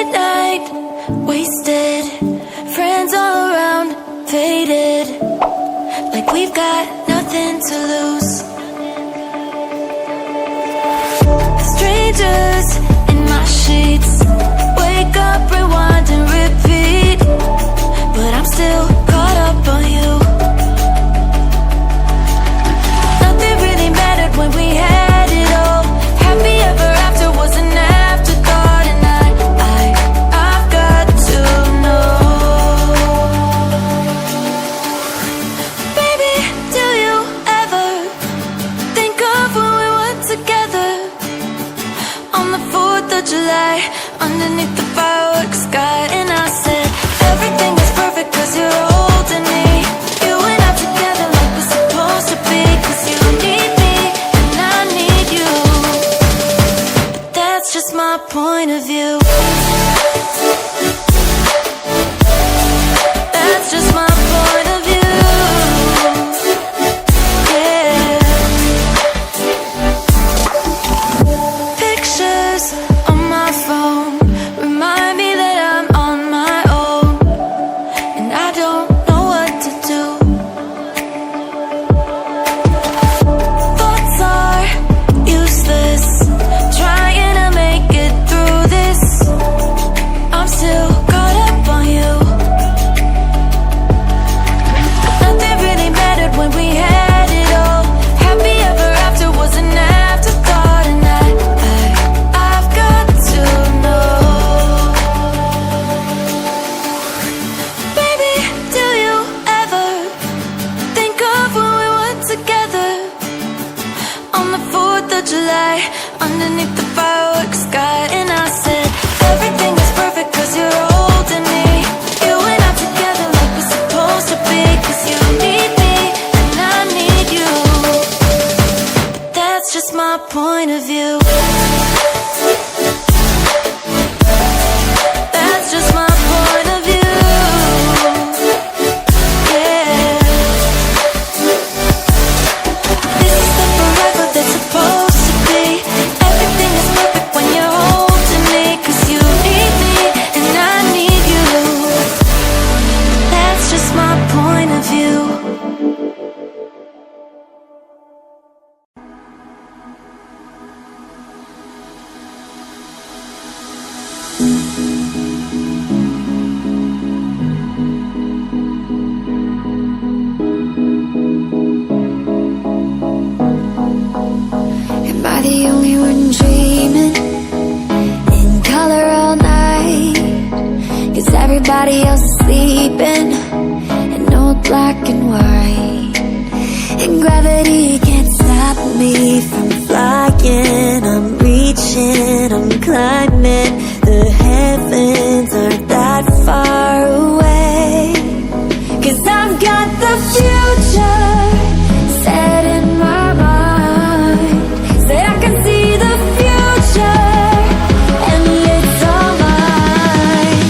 night, wasted, friends all around, faded, like we've got nothing to lose. Strangers in my sheets, wake up, rewind and repeat, but I'm still caught up on you. Nothing really mattered when we had it all. Happy ever after was an afterthought, and I've got to know. Baby, do you ever think of when we were together on the 4th of July, underneath the fireworks sky? And I said, everything is perfect cause you're holding me. You and I together like we're supposed to be, cause you need me and I need you. But that's just my point of view. That's just my point of view. Yeah. Pictures on my phone remind me that I'm on my own, and I don't know what to do. Thoughts are useless, trying to make it through this. I'm still caught up on you. Nothing really mattered when we had it all. Happy ever after was an afterthought, and I've got to know. Baby, do you ever think of when we were together on the 4th of July, underneath the fireworks sky? And I said, everything is perfect cause you're holding me. You and I together like we're supposed to be, cause you need me and I need you. But that's just my point of view. That's just my point of view. Yeah. This is the forever that's supposed to be. Everything is perfect when you're holding me, cause you need me and I need you. That's just my point of view. Am I the only one dreaming in color all night? Cause everybody else is sleeping in old black and white. And gravity can't stop me from flying. I'm reaching, I'm climbing. The heavens aren't that far away. Cause I've got the future set in my mind. Say I can see the future, and it's all mine,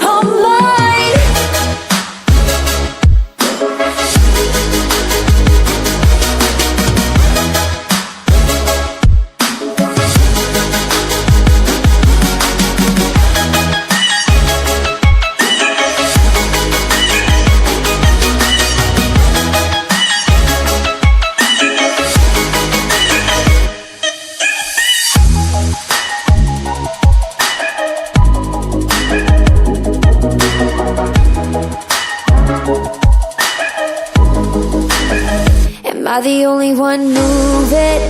all mine. Am I the only one moving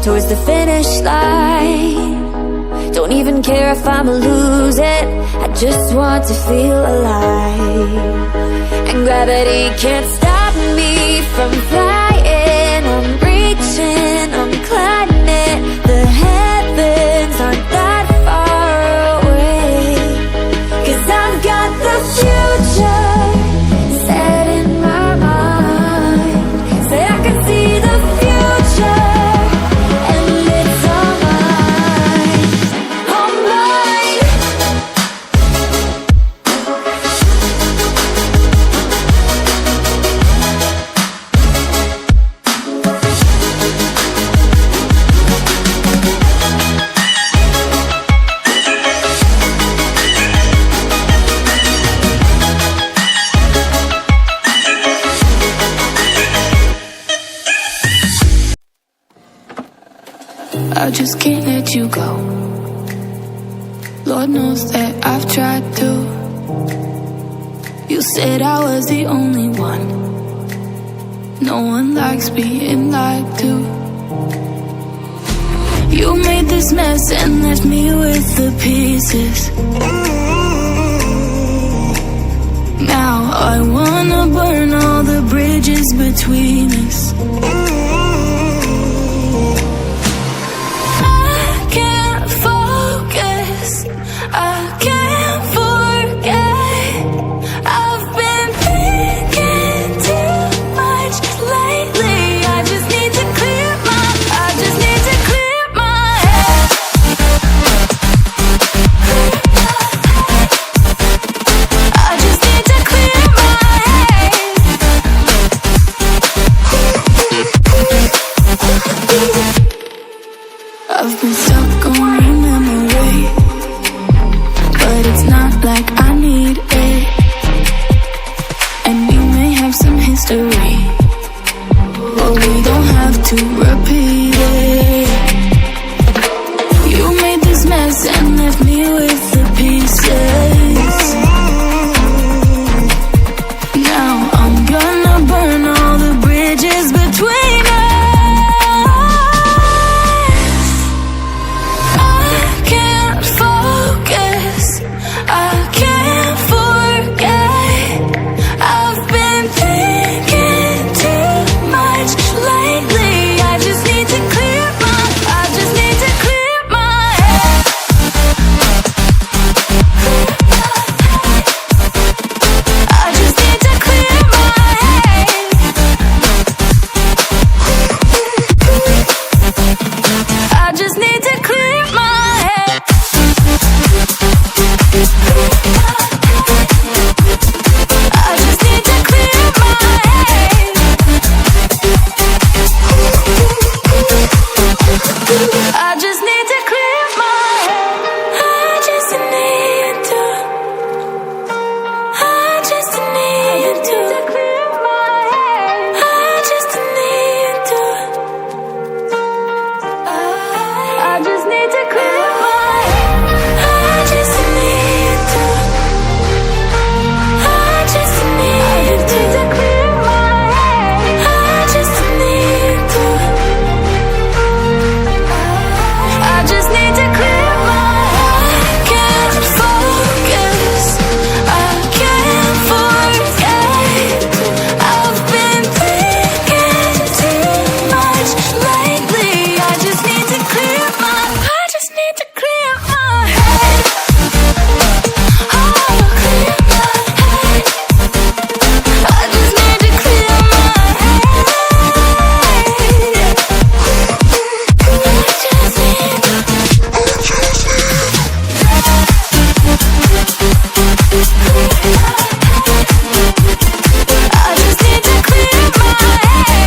towards the finish line? Don't even care if I'ma lose it, I just want to feel alive. And gravity can't stop me from flying. I'm reaching, I'm climbing. The heavens aren't that far away. Cause I've got the future set in my mind. Say I can see the future, and it's all mine, all mine. just can't let you go. Lord knows that I've tried to. You said I was the only one. No one likes being lied to. You made this mess and left me with the pieces. Now I wanna burn all the bridges between us. I can't focus, I can't forget. I've been thinking too much lately. I just need to clear my head. I just need to clear my head. I've been stuck on your memory, but it's not like I need it. And we may have some history, but we don't have to repeat it. You made this mess and left me with the pieces. Now I'm gonna burn all the bridges between us. I can't focus, I can't forget. I've been thinking too much lately. I just need to clear my head. I just need to clear my head. I just need to clear my head. I just need to clear my head. I just need to clear my head. I just need to. I just need to clear my head. I just need to. I just need to clear my head. I just need to. I just need to clear my head. I just need to. I just need to clear my head. I can't focus, I can't forget. I've been thinking too much lately. I just need to clear my head. Oh, clear my head. I just need to clear my head. I just need to clear my head.